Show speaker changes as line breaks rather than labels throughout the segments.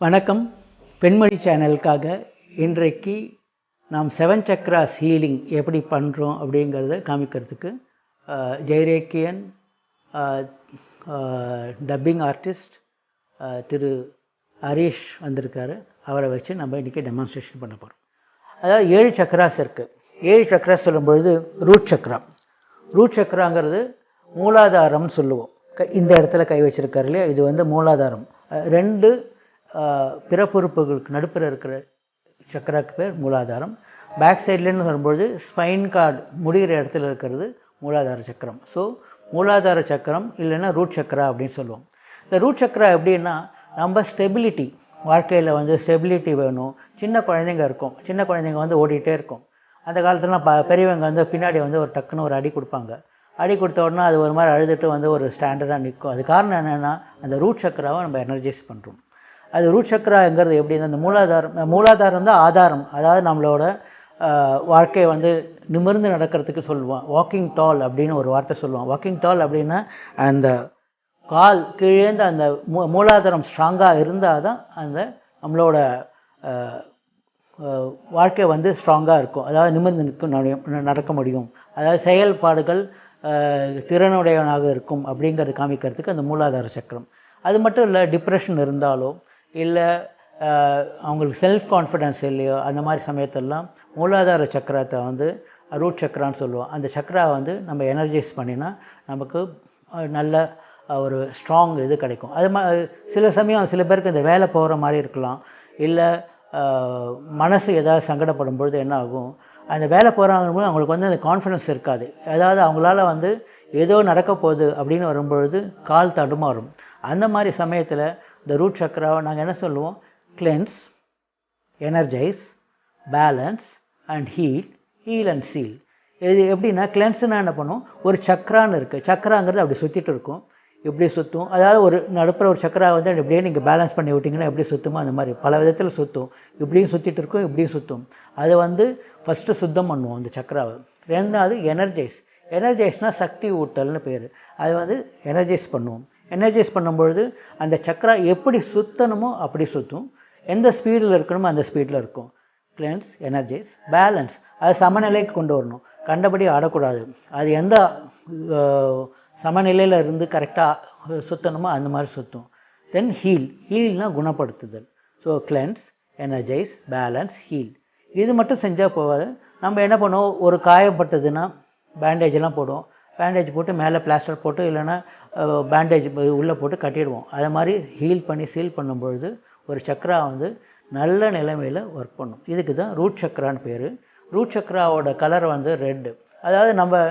வணக்கம். பெண்மணி சேனலுக்காக இன்றைக்கு நாம் 7 சக்ராஸ் ஹீலிங் எப்படி பண்ணுறோம் அப்படிங்கிறத காமிக்கிறதுக்கு ஜெய்ரேக்கியன் டப்பிங் ஆர்டிஸ்ட் திரு ஹரீஷ் வந்திருக்காரு. அவரை வச்சு நம்ம இன்றைக்கி டெமான்ஸ்ட்ரேஷன் பண்ண போகிறோம். அதாவது 7 சக்ராஸ் இருக்குது. 7 சக்ராஸ் சொல்லும்பொழுது ரூட் சக்ராங்கிறது மூலாதாரம்னு சொல்லுவோம். இந்த இடத்துல கை வச்சுருக்காரு இல்லையா, இது வந்து மூலாதாரம். 2 பிறப்புறுப்புகளுக்கு நடுப்புற இருக்கிற சக்கராக்கு பேர் மூலாதாரம். பேக் சைட்லேருந்து வரும்பொழுது ஸ்பைன் கார்டு முடிகிற இடத்துல இருக்கிறது மூலாதார சக்கரம். ஸோ மூலாதார சக்கரம் இல்லைன்னா ரூட் சக்கரா அப்படின்னு சொல்லுவோம். இந்த ரூட் சக்கரா எப்படின்னா, நம்ம ஸ்டெபிலிட்டி, வாழ்க்கையில் வந்து ஸ்டெபிலிட்டி வேணும். சின்ன குழந்தைங்க இருக்கும், சின்ன குழந்தைங்க வந்து ஓடிட்டே இருக்கும். அந்த காலத்துலலாம் பெரியவங்க வந்து பின்னாடி வந்து ஒரு டக்குன்னு ஒரு அடி கொடுப்பாங்க. அடி கொடுத்த உடனே அது ஒரு மாதிரி அழுதுட்டு வந்து ஒரு ஸ்டாண்டர்டாக நிற்கும். அது காரணம் என்னென்னா, அந்த ரூட் சக்கராவை நம்ம எனர்ஜைஸ் பண்ணுறோம். அது ரூட் சக்கராங்கிறது எப்படின்னா, அந்த மூலாதாரம் தான் ஆதாரம். அதாவது நம்மளோட வாழ்க்கையை வந்து நிமிர்ந்து நடக்கிறதுக்கு சொல்லுவான். வாக்கிங் டால் அப்படின்னு ஒரு வார்த்தை சொல்லுவான். வாக்கிங் டால் அப்படின்னா அந்த கால் கீழேந்து அந்த மூலாதாரம் ஸ்ட்ராங்காக இருந்தால் தான் அந்த நம்மளோட வாழ்க்கை வந்து ஸ்ட்ராங்காக இருக்கும். அதாவது நிமிர்ந்து நடக்க முடியும். அதாவது செயல்பாடுகள் திறனுடையவனாக இருக்கும் அப்படிங்கிறது காமிக்கிறதுக்கு அந்த மூலாதார சக்கரம். அது மட்டும் இல்லை, டிப்ரெஷன் இருந்தாலோ இல்லை அவங்களுக்கு செல்ஃப் கான்ஃபிடென்ஸ் இல்லையோ அந்த மாதிரி சமயத்தெல்லாம் மூலாதார சக்கரத்தை வந்து ரூட் சக்கரான்னு சொல்லுவோம். அந்த சக்கரா வந்து நம்ம எனர்ஜைஸ் பண்ணினா நமக்கு நல்ல ஒரு ஸ்ட்ராங் இது கிடைக்கும். அது சில சமயம் சில பேருக்கு இந்த வேலை போகிற மாதிரி இருக்கலாம், இல்லை மனசு ஏதாவது சங்கடப்படும் பொழுது என்ன ஆகும், அந்த வேலை போகிறாங்கும்போது அவங்களுக்கு வந்து அந்த கான்ஃபிடென்ஸ் இருக்காது. அதாவது அவங்களால வந்து ஏதோ நடக்க போகுது அப்படின்னு வரும்பொழுது கால் தடுமாறும். அந்த மாதிரி சமயத்தில் இந்த ரூட் சக்கராவை நாங்கள் என்ன சொல்லுவோம், cleanse, energise, balance and heal and seal. இது எப்படின்னா, கிளென்ஸ்னால் என்ன பண்ணும், ஒரு சக்கரான்னு இருக்குது. சக்கராங்கிறது அப்படி சுற்றிட்டு இருக்கும், இப்படி சுற்றும். அதாவது ஒரு நடுப்புற ஒரு சக்கரா வந்து அப்படியே நீங்கள் பேலன்ஸ் பண்ணி விட்டிங்கன்னா எப்படி சுற்றுமோ அந்த மாதிரி பல விதத்தில் சுற்றும். இப்படியும் சுற்றிட்டு இருக்கும், இப்படியும் சுற்றும். அதை வந்து ஃபஸ்ட்டு சுத்தம் பண்ணுவோம் அந்த சக்கராவை. ரெண்டாவது எனர்ஜைஸ்னால் சக்தி ஊட்டல்னு பேர். அது வந்து எனர்ஜைஸ் பண்ணுவோம். எனர்ஜைஸ் பண்ணும்பொழுது அந்த சக்கரா எப்படி சுற்றணுமோ அப்படி சுற்றும், எந்த ஸ்பீடில் இருக்கணுமோ அந்த ஸ்பீடில் இருக்கும். கிளென்ஸ், எனர்ஜைஸ், பேலன்ஸ், அது சமநிலைக்கு கொண்டு வரணும். கண்டபடி ஆடக்கூடாது. அது எந்த சமநிலையில் இருந்து கரெக்டாக சுற்றணுமோ அந்த மாதிரி சுற்றும். தென் ஹீல்னால் குணப்படுத்துதல். So cleanse, energise, balance, heal. இது மட்டும் செஞ்சால் போகாது. நம்ம என்ன பண்ணுவோம், ஒரு காயப்பட்டதுன்னா பேண்டேஜெல்லாம் போடுவோம். பேண்டேஜ் போட்டு மேலே பிளாஸ்டர் போட்டு இல்லைன்னா பேண்டேஜ் உள்ளே போட்டு கட்டிடுவோம். அதை மாதிரி ஹீல் பண்ணி சீல் பண்ணும்பொழுது ஒரு சக்கரா வந்து நல்ல நிலைமையில் ஒர்க் பண்ணும். இதுக்கு தான் ரூட் சக்கரான்னு பேர். ரூட் சக்கராவோட கலர் வந்து ரெட்டு. அதாவது நம்ம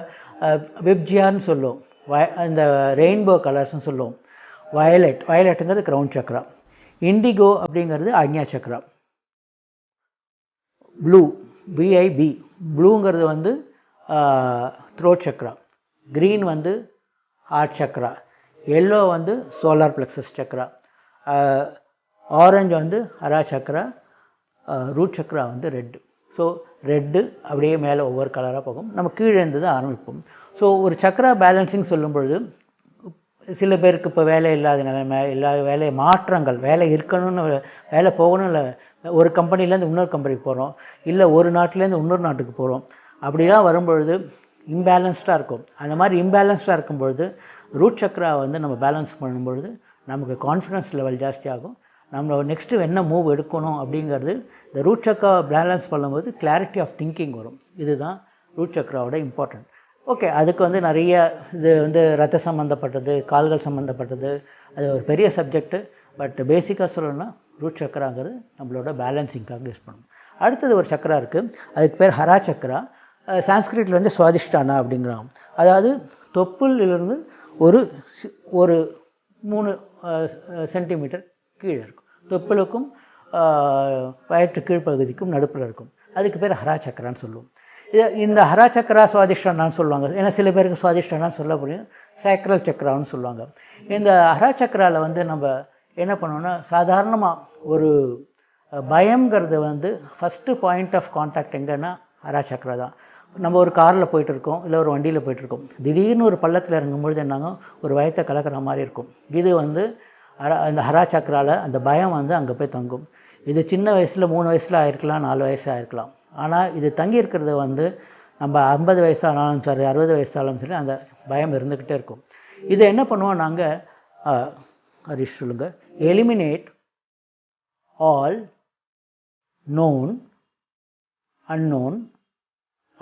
விப்ஜியான்னு சொல்லுவோம், இந்த ரெயின்போ கலர்ஸ்னு சொல்லுவோம். வயலட்டுங்கிறது கிரவுண்ட் சக்கரா. இண்டிகோ அப்படிங்கிறது ஆக்ஞா சக்கரா. பிஐபி ப்ளூங்கிறது வந்து த்ரோட் சக்கரா. க்ரீன் வந்து ஹார்ட் சக்கரா. எல்லோ வந்து சோலார் பிளெக்ஸஸ் சக்கரா. ஆரஞ்சு வந்து ஹரா சக்கரா. ரூட் சக்கரா வந்து ரெட்டு. ஸோ ரெட்டு அப்படியே மேலே ஒவ்வொரு கலராக போகும். நம்ம கீழே இருந்து தான் ஆரம்பிப்போம். ஸோ ஒரு சக்கரா பேலன்சிங் சொல்லும் பொழுது சில பேருக்கு இப்போ வேலை இல்லாத நிலைமை, வேலை மாற்றங்கள், வேலை இருக்கணும்னு வேலை போகணும், இல்லை ஒரு கம்பெனிலேருந்து இன்னொரு கம்பெனிக்கு போகிறோம், இல்லை ஒரு நாட்டிலேருந்து இன்னொரு நாட்டுக்கு போகிறோம், அப்படிலாம் வரும்பொழுது இம்பேலன்ஸ்டாக இருக்கும். அந்த மாதிரி இம்பேலன்ஸ்டாக இருக்கும்பொழுது ரூட் சக்கரா வந்து நம்ம பேலன்ஸ் பண்ணும்பொழுது நமக்கு கான்ஃபிடன்ஸ் லெவல் ஜாஸ்தியாகும். நம்ம நெக்ஸ்ட்டு என்ன மூவ் எடுக்கணும் அப்படிங்கிறது இந்த ரூட் சக்கரா பேலன்ஸ் பண்ணும்போது கிளாரிட்டி ஆஃப் திங்கிங் வரும். இதுதான் ரூட் சக்கராவோட இம்பார்ட்டன்ட். ஓகே, அதுக்கு வந்து நிறைய இது வந்து ரத்த சம்மந்தப்பட்டது, கால்கள் சம்மந்தப்பட்டது, அது ஒரு பெரிய சப்ஜெக்ட்டு. பட் பேசிக்காக சொல்லணும்னா ரூட் சக்கராங்கிறது நம்மளோட பேலன்சிங்காக யூஸ் பண்ணணும். அடுத்தது ஒரு சக்கரா இருக்குது, அதுக்கு பேர் ஹரா சக்கரா. சான்ஸ்கிரிட்டில் வந்து சுவாதிஷ்டானா அப்படிங்கிறாங்க. அதாவது தொப்புளிலிருந்து ஒரு 3 சென்டிமீட்டர் கீழே இருக்கும். தொப்புளுக்கும் வயிற்று கீழ்ப்பகுதிக்கும் நடுப்பில் இருக்கும். அதுக்கு பேர் ஹரா சக்கரான்னு சொல்லுவோம். இந்த ஹரா சக்கரா சுவாதிஷ்டானான்னு சொல்லுவாங்க. ஏன்னா சில பேருக்கு சுவாதிஷ்டானான்னு சொல்ல முடியும், சேக்ரல் சக்கரான்னு சொல்லுவாங்க. இந்த ஹரா சக்கராவில் வந்து நம்ம என்ன பண்ணோம்னா, சாதாரணமாக ஒரு பயங்கிறது வந்து ஃபஸ்ட்டு பாயிண்ட் ஆஃப் கான்டாக்ட் எங்கன்னா ஹரா சக்கரா தான். நம்ம ஒரு காரில் போயிட்டுருக்கோம், இல்லை ஒரு வண்டியில் போயிட்டுருக்கோம், திடீர்னு ஒரு பள்ளத்தில் இறங்கும்பொழுது என்னாங்க, ஒரு வயத்தை கலக்கிற மாதிரி இருக்கும். இது வந்து அந்த ஹரா சக்கராவில் அந்த பயம் வந்து அங்கே போய் தங்கும். இது சின்ன வயசில் 3 வயசில் ஆயிருக்கலாம், 4 வயசு ஆயிருக்கலாம். ஆனால் இது தங்கி இருக்கிறது வந்து நம்ம 50 வயசானாலும் சரி, 60 வயசானாலும் சரி, அந்த பயம் இருந்துக்கிட்டே இருக்கும். இதை என்ன பண்ணுவோம் நாங்கள், ஹரிஷ் சொல்லுங்கள், eliminate all known, unknown,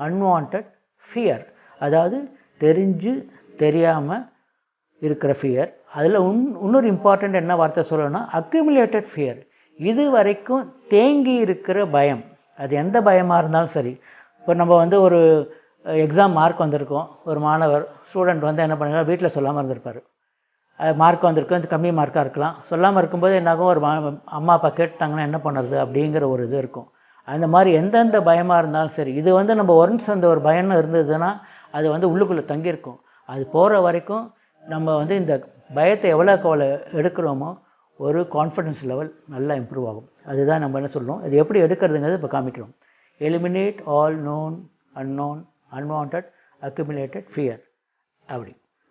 unwanted fear. அதாவது தெரிஞ்சு தெரியாமல் இருக்கிற ஃபியர். அதில் இன்னொரு இம்பார்ட்டண்ட் என்ன வார்த்தை சொல்லணும்னா அக்யூமுலேட்டட் ஃபியர். இது வரைக்கும் தேங்கி இருக்கிற பயம். அது எந்த பயமாக இருந்தாலும் சரி. இப்போ நம்ம வந்து ஒரு எக்ஸாம் மார்க் வந்திருக்கோம், ஒரு மாணவர் ஸ்டூடெண்ட் வந்து என்ன பண்ணுறாங்க, வீட்டில் சொல்லாமல் இருந்திருப்பார். மார்க் வந்திருக்கும், இது கம்மி மார்க்காக இருக்கலாம். சொல்லாமல் இருக்கும்போது என்னாகும், ஒரு அம்மா அப்பா கேட்டாங்கன்னா என்ன பண்ணுறது அப்படிங்கிற ஒரு இது இருக்கும். அந்த மாதிரி எந்தெந்த பயமாக இருந்தாலும் சரி, இது வந்து நம்ம ஒன்ஸ் அந்த ஒரு பயம் இருந்ததுன்னா அது வந்து உள்ளுக்குள்ளே தங்கியிருக்கும். அது போகிற வரைக்கும் நம்ம வந்து இந்த பயத்தை எவ்வளோக்கு எவ்வளோ எடுக்கிறோமோ ஒரு கான்ஃபிடன்ஸ் லெவல் நல்லா இம்ப்ரூவ் ஆகும். அதுதான் நம்ம என்ன சொல்கிறோம், இது எப்படி எடுக்கிறதுங்கிறது இப்போ காமிக்கிறோம். Eliminate all known, unknown, unwanted, accumulated fear.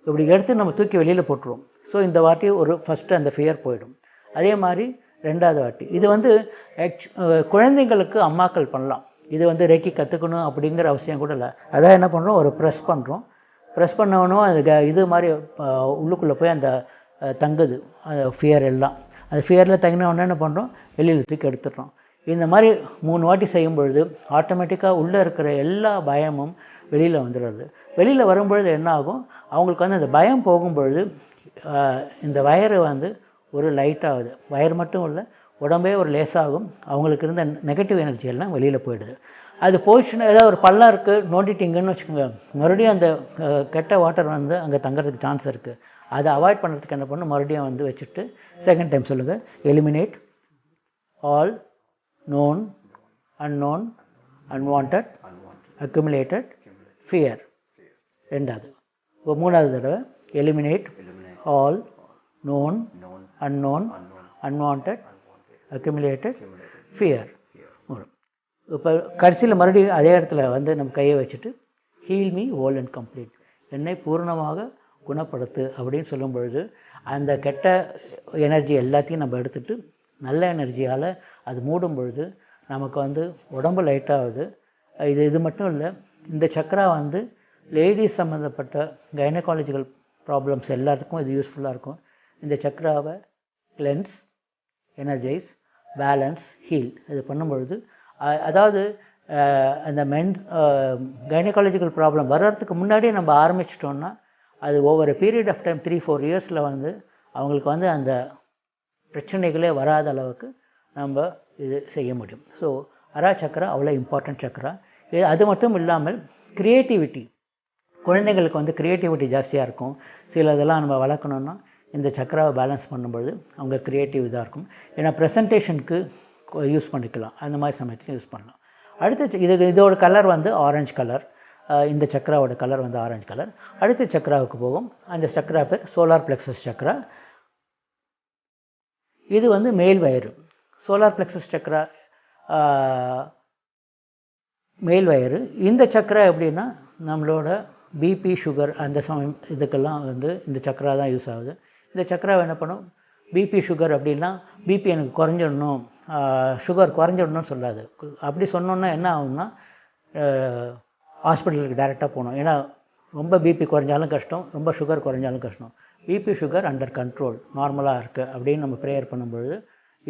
இப்படி எடுத்து நம்ம தூக்கி வெளியில் போட்டுருவோம். ஸோ இந்த வாட்டி ஒரு ஃபஸ்ட்டு அந்த ஃபியர் போயிடும். அதே மாதிரி ரெண்டாவது வாட்டி இது வந்து குழந்தைங்களுக்கு அம்மாக்கள் பண்ணலாம். இது வந்து ரெக்கி கற்றுக்கணும் அப்படிங்கிற அவசியம் கூட இல்லை. அதான் என்ன பண்ணுறோம், ஒரு ப்ரெஸ் பண்ணுறோம். ப்ரெஸ் பண்ணவனும் அது இது மாதிரி உள்ளுக்குள்ளே போய் அந்த தங்குது அந்த ஃபியர் எல்லாம். அது ஃபியரில் தங்கின உடனே என்ன பண்ணுறோம், வெளியில் தூக்கி எடுத்துடுறோம். இந்த மாதிரி 3 வாட்டி செய்யும் பொழுது ஆட்டோமேட்டிக்காக உள்ளே இருக்கிற எல்லா பயமும் வெளியில் வந்துடுறது. வெளியில் வரும்பொழுது என்ன ஆகும், அவங்களுக்கு வந்து அந்த பயம் போகும்பொழுது இந்த வயறு வந்து ஒரு லைட்டாகுது. வயர் மட்டும் இல்லை, உடம்பே ஒரு லேசாகும். அவங்களுக்கு இருந்த நெகட்டிவ் எனர்ஜி எல்லாம் வெளியில் போயிடுது. அது போயிடுச்சுன்னா ஏதாவது ஒரு பள்ளம் இருக்குது நோண்டிட்டிங்கன்னு வச்சுக்கோங்க, மறுபடியும் அந்த கெட்ட வாட்டர் வந்து அங்கே தங்குறதுக்கு சான்ஸ் இருக்குது. அதை அவாய்ட் பண்ணுறதுக்கு என்ன பண்ணணும், மறுபடியும் வந்து வச்சுட்டு செகண்ட் டைம் சொல்லுங்கள், eliminate all known, unknown, unwanted, accumulated fear. ரெண்டாவது. இப்போ மூணாவது தடவை eliminate all known, unknown, unwanted, accumulated fear. இப்போ கடைசியில் மறுபடியும் அதே இடத்துல வந்து நம்ம கையை வச்சுட்டு heel me whole and complete, என்னை பூர்ணமாக குணப்படுத்து அப்படின்னு சொல்லும் பொழுது அந்த கெட்ட எனர்ஜி எல்லாத்தையும் நம்ம எடுத்துகிட்டு நல்ல எனர்ஜியால் அது மூடும் பொழுது நமக்கு வந்து உடம்பு லைட்டாகுது. இது மட்டும் இல்லை, இந்த சக்கரா வந்து லேடிஸ் சம்மந்தப்பட்ட கைனகாலஜிக்கல் ப்ராப்ளம்ஸ் எல்லாத்துக்கும் இது யூஸ்ஃபுல்லாக இருக்கும். இந்த சக்கராவை கிளென்ஸ், எனர்ஜைஸ், பேலன்ஸ், ஹீல் இது பண்ணும்பொழுது அதாவது அந்த கைனகாலஜிக்கல் ப்ராப்ளம் வர்றதுக்கு முன்னாடியே நம்ம ஆரம்பிச்சிட்டோம்னா அது ஒவ்வொரு பீரியட் ஆஃப் டைம் 3-4 இயர்ஸில் வந்து அவங்களுக்கு வந்து அந்த பிரச்சனைகளே வராத அளவுக்கு நம்ம இது செய்ய முடியும். ஸோ ஹரா சக்கரா அவ்வளோ இம்பார்ட்டன்ட் சக்கரா. அது மட்டும் இல்லாமல் க்ரியேட்டிவிட்டி, குழந்தைங்களுக்கு வந்து க்ரியேட்டிவிட்டி ஜாஸ்தியாக இருக்கும். சில இதெல்லாம் நம்ம வளர்க்கணுன்னா இந்த சக்கராவை பேலன்ஸ் பண்ணும்பொழுது அவங்க க்ரியேட்டிவ் இதாக இருக்கும். ஏன்னா ப்ரெசன்டேஷனுக்கு யூஸ் பண்ணிக்கலாம், அந்த மாதிரி சமயத்துக்கு யூஸ் பண்ணலாம். அடுத்து இதோட கலர் வந்து ஆரஞ்சு கலர். இந்த சக்கராவோட கலர் வந்து ஆரஞ்சு கலர். அடுத்த சக்கராவுக்கு போகும். அந்த சக்கரா பேர் சோலார் பிளெக்ஸஸ் சக்கரா. இது வந்து மேல் வயிறு. சோலார் பிளெக்ஸஸ் சக்கரா மேல் வயிறு. இந்த சக்கரா எப்படின்னா நம்மளோட பிபி, சுகர் அந்த சமயம் இதுக்கெல்லாம் வந்து இந்த சக்கரா தான் யூஸ் ஆகுது. இந்த சக்கராவை என்ன பண்ணும், பிபி, சுகர் அப்படின்னா பிபி எனக்கு குறைஞ்சிடணும், சுகர் குறைஞ்சிடணும்னு சொல்லாது. அப்படி சொன்னோன்னா என்ன ஆகும்னா ஹாஸ்பிட்டலுக்கு டைரெக்டாக போகணும். ஏன்னா ரொம்ப பிபி குறைஞ்சாலும் கஷ்டம், ரொம்ப சுகர் குறைஞ்சாலும் கஷ்டம். பிபி, சுகர் அண்டர் கண்ட்ரோல், நார்மலாக இருக்குது அப்படின்னு நம்ம ப்ரேயர் பண்ணும்பொழுது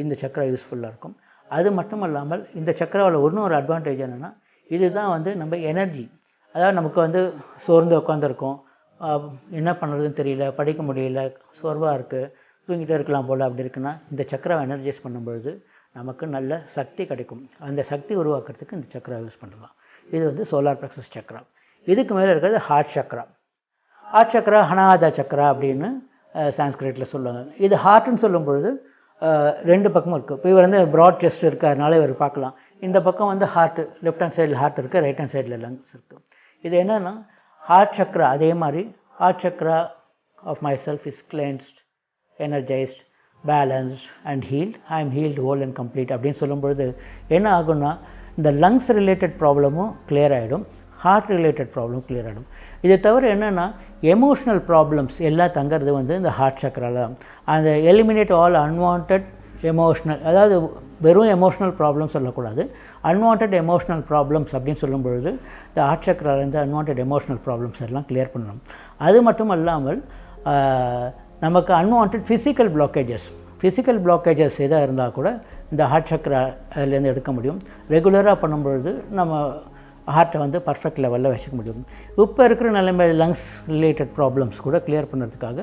இந்த சக்கரா யூஸ்ஃபுல்லாக இருக்கும். அது மட்டும் இல்லாமல் இந்த சக்கராவில் இன்னொரு அட்வான்டேஜ் என்னென்னா, இதுதான் வந்து நம்ம எனர்ஜி. அதாவது நமக்கு வந்து சோர்ந்து உட்காந்துருக்கோம், என்ன பண்ணுறதுன்னு தெரியல, படிக்க முடியல, சோர்வாக இருக்குது, தூங்கிட்டே இருக்கலாம் போல் அப்படி இருக்குன்னா இந்த சக்கராவை எனர்ஜைஸ் பண்ணும்பொழுது நமக்கு நல்ல சக்தி கிடைக்கும். அந்த சக்தி உருவாக்குறதுக்கு இந்த சக்கரா யூஸ் பண்ணலாம். இது வந்து சோலார் பிளெக்ஸஸ் சக்கரா. இதுக்கு மேலே இருக்கிறது ஹார்ட் சக்கரா. ஹார்ட் சக்கரா அநாஹத சக்கரா அப்படின்னு சான்ஸ்கிரிட்டில் சொல்லுவாங்க. இது ஹார்ட்னு சொல்லும் பொழுது 2 பக்கமும் இருக்குது. இப்போ இவர் வந்து ப்ராட் செஸ்ட் இருக்கிறதுனால இவர் பார்க்கலாம். இந்த பக்கம் வந்து ஹார்ட், லெஃப்ட் ஹேண்ட் சைடில் ஹார்ட் இருக்குது, ரைட் ஹேண்ட் சைடில் லங்ஸ் இருக்குது. இது என்னென்னா ஹார்ட் சக்கரா. அதே மாதிரி heart chakra of myself is cleansed, energized, balanced and healed. I am healed whole and complete அப்படின்னு சொல்லும்பொழுது என்ன ஆகும்னா இந்த லங்ஸ் ரிலேட்டட் ப்ராப்ளமும் கிளியர் ஆகிடும், ஹார்ட் ரிலேட்டட் ப்ராப்ளம் கிளியர் ஆகிடும். இதை தவிர என்னென்னா எமோஷ்னல் ப்ராப்ளம்ஸ் எல்லாம் தங்கிறது வந்து இந்த ஹார்ட் சக்கரால தான். அந்த எலிமினேட் ஆல் அன்வான்ட் எமோஷ்னல், அதாவது வெறும் எமோஷ்னல் ப்ராப்ளம் சொல்லக்கூடாது, அன்வான்ட் எமோஷ்னல் ப்ராப்ளம்ஸ் அப்படின்னு சொல்லும் பொழுது இந்த ஹார்ட் சக்கராலேருந்து அன்வான்ட் எமோஷ்னல் ப்ராப்ளம்ஸ் எல்லாம் கிளியர் பண்ணணும். அது மட்டும் அல்லாமல் நமக்கு அன்வான்ட் ஃபிசிக்கல் பிளாக்கேஜஸ் எதாக இருந்தால் கூட இந்த ஹார்ட் சக்கராலேருந்து எடுக்க முடியும். ரெகுலராக பண்ணும்பொழுது நம்ம ஹார்ட்டை வந்து பர்ஃபெக்ட் லெவலில் வச்சுக்க முடியும். இப்போ இருக்கிற நிலைமை லங்ஸ் ரிலேட்டட் ப்ராப்ளம்ஸ் கூட கிளியர் பண்ணுறதுக்காக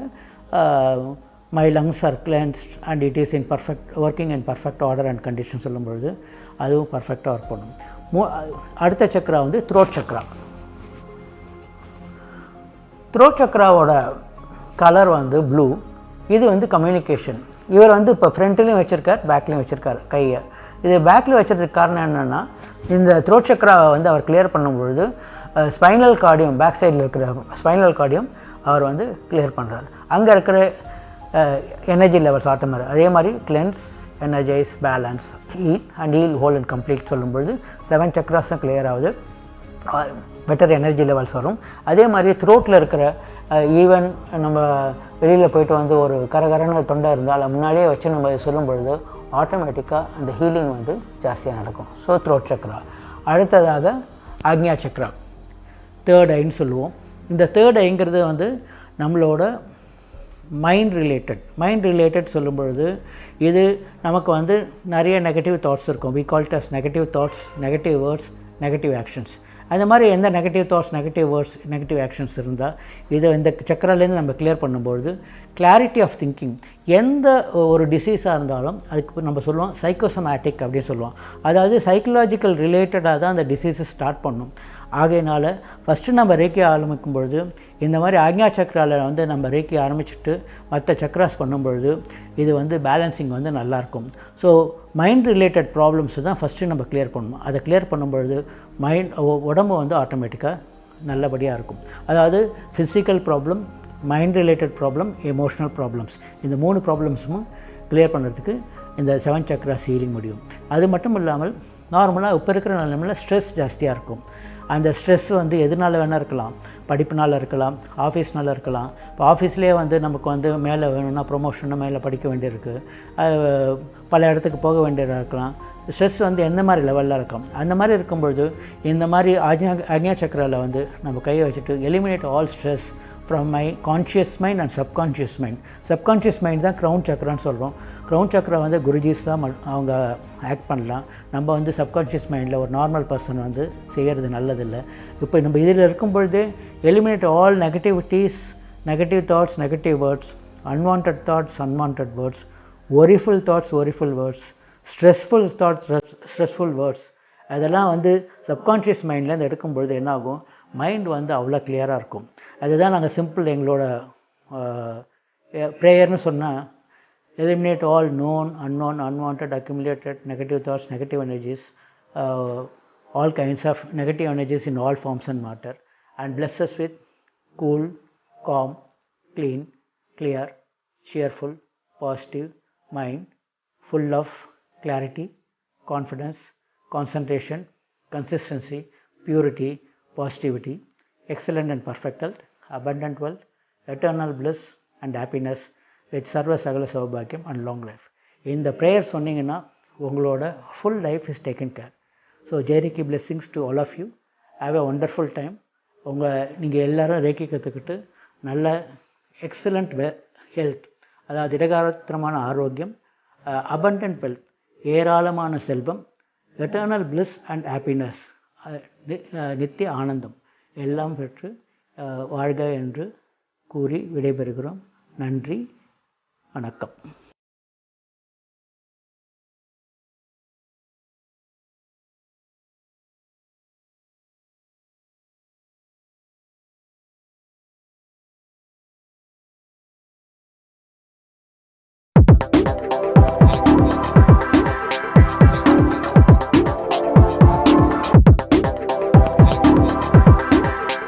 my lungs R cleansed and it is working in perfect order and condition சொல்லும்பொழுது அதுவும் பர்ஃபெக்டாக ஒர்க் பண்ணும். அடுத்த சக்கரா வந்து த்ரோட் சக்கரா. த்ரோட் சக்கராவோட கலர் வந்து ப்ளூ. இது வந்து கம்யூனிகேஷன். இவர் வந்து இப்போ ஃப்ரண்ட்லேயும் வச்சுருக்கார், பேக்லேயும் வச்சுருக்கார் கையை. இது பேக்கில் வச்சுறதுக்கு காரணம் என்னென்னா இந்த த்ரோட் சக்கராவை வந்து அவர் கிளியர் பண்ணும்பொழுது ஸ்பைனல் கார்டியம், பேக் சைடில் இருக்கிற ஸ்பைனல் கார்டியம் அவர் வந்து கிளியர் பண்ணுறாரு. அங்கே இருக்கிற எனர்ஜி லெவல்ஸ் ஆட்டோமேட்டிக் அதே மாதிரி cleanse, energise, balance, heal whole and complete சொல்லும்பொழுது 7 சக்கராஸும் கிளியர் ஆகுது, பெட்டர் எனர்ஜி லெவல்ஸ் வரும். அதே மாதிரி த்ரோட்டில் இருக்கிற ஈவன் நம்ம வெளியில் போயிட்டு வந்து ஒரு கரகரன்னு தொண்டை இருந்தால் முன்னாடியே வச்சு நம்ம சொல்லும் பொழுது ஆட்டோமேட்டிக்காக அந்த ஹீலிங் வந்து ஜாஸ்தியாக நடக்கும். ஸோ த்ரோட் சக்கரா. அடுத்ததாக ஆக்ஞா சக்கரா, தேர்ட் ஐன்னு சொல்லுவோம். இந்த தேர்ட் ஐங்கிறது வந்து நம்மளோட மைண்ட் ரிலேட்டட் சொல்லும் பொழுது இது நமக்கு வந்து நிறைய நெகட்டிவ் தாட்ஸ் இருக்கும். We call it as negative thoughts, negative words, negative actions. அந்த மாதிரி எந்த negative thoughts, negative words, negative actions இருந்தால் இதை இந்த சக்கராலேருந்து நம்ம கிளியர் பண்ணும்பொழுது கிளாரிட்டி ஆஃப் திங்கிங், எந்த ஒரு டிசீஸாக இருந்தாலும் அதுக்கு நம்ம சொல்லுவோம் சைக்கோசோமேட்டிக் அப்படின்னு சொல்லுவோம். அதாவது சைக்கலாஜிக்கல் ரிலேட்டடாக தான் அந்த டிசீஸை ஸ்டார்ட் பண்ணும். ஆகையினால் ஃபஸ்ட்டு நம்ம ரேக்கி ஆரம்பிக்கும் பொழுது இந்த மாதிரி ஆக்ஞா சக்கராவில் வந்து நம்ம ரேக்கி ஆரம்பிச்சுட்டு மற்ற சக்கராஸ் பண்ணும்பொழுது இது வந்து பேலன்சிங் வந்து நல்லாயிருக்கும். ஸோ மைண்ட் ரிலேட்டட் ப்ராப்ளம்ஸ் தான் ஃபஸ்ட்டு நம்ம கிளியர் பண்ணணும். அதை கிளியர் பண்ணும்பொழுது உடம்பு வந்து ஆட்டோமேட்டிக்காக நல்லபடியாக இருக்கும். அதாவது physical problem, mind related problem, emotional problems, இந்த 3 ப்ராப்ளம்ஸும் கிளியர் பண்ணுறதுக்கு இந்த 7 சக்கராஸ் ஹீலிங் முடியும். அது மட்டும் இல்லாமல் நார்மலாக இப்போ இருக்கிற நிலைமையில் ஸ்ட்ரெஸ் ஜாஸ்தியாக இருக்கும். அந்த ஸ்ட்ரெஸ் வந்து எதுனால வேணால் இருக்கலாம், படிப்புனால இருக்கலாம், ஆஃபீஸ்னால இருக்கலாம். இப்போ ஆஃபீஸ்லேயே வந்து நமக்கு வந்து மேலே வேணும்னா ப்ரொமோஷன்னு மேலே படிக்க வேண்டியிருக்கு, பல இடத்துக்கு போக வேண்டியதாக இருக்கலாம். ஸ்ட்ரெஸ் வந்து எந்த மாதிரி லெவலில் இருக்கும். அந்த மாதிரி இருக்கும்பொழுது இந்த மாதிரி ஆக்ஞா சக்கராவில் வந்து நம்ம கையை வச்சுட்டு eliminate all stress from my conscious mind and subconscious mind. Subconscious mind தான் க்ரௌன் சக்கரான்னு சொல்கிறோம். க்ரௌன் சக்கரா வந்து குருஜிஸ் தான் அவங்க ஆக்ட் பண்ணலாம். நம்ம வந்து சப்கான்ஷியஸ் மைண்டில் ஒரு நார்மல் பர்சன் வந்து செய்கிறது நல்லதில்லை. இப்போ நம்ம இதில் இருக்கும் பொழுதே eliminate all negativities, negative thoughts, negative words, unwanted thoughts, unwanted words, worryful thoughts, worryful words, stressful thoughts, stressful words. அதெல்லாம் வந்து சப்கான்ஷியஸ் மைண்ட்லேருந்து எடுக்கும்பொழுது என்னாகும், மைண்ட் வந்து அவ்வளோ கிளியராக இருக்கும். அதுதான் நாங்கள் சிம்பிள் எங்களோட ப்ரேயர்னு சொன்னால் eliminate all known, unknown, unwanted, accumulated negative thoughts, negative energies, all kinds of negative energies in all forms and matter, and bless us with cool, calm, clean, clear, cheerful, positive mind, full of clarity, confidence, concentration, consistency, purity, positivity, excellent and perfect health, abundant wealth, eternal bliss and happiness with சர்வ சகல சௌபாக்கியம் and long life. இந்த prayer சொன்னீங்கன்னா உங்களோட full life is taken care. So ஜெய்ரிக்கி blessings to all of you. Have a wonderful time. நீங்கள் எல்லோரும் ரேக்கி கற்றுக்கிட்டு நல்ல எக்ஸலண்ட் ஹெல்த், அதாவது திடகாத்திரமான ஆரோக்கியம், அபண்டன்ட் வெல்த், ஏராளமான செல்வம், எட்டர்னல் பிளிஸ் அண்ட் ஹாப்பினஸ், நித்திய ஆனந்தம் எல்லாம் பெற்று வாழ்க என்று கூறி விடைபெறுகிறோம். நன்றி, வணக்கம்.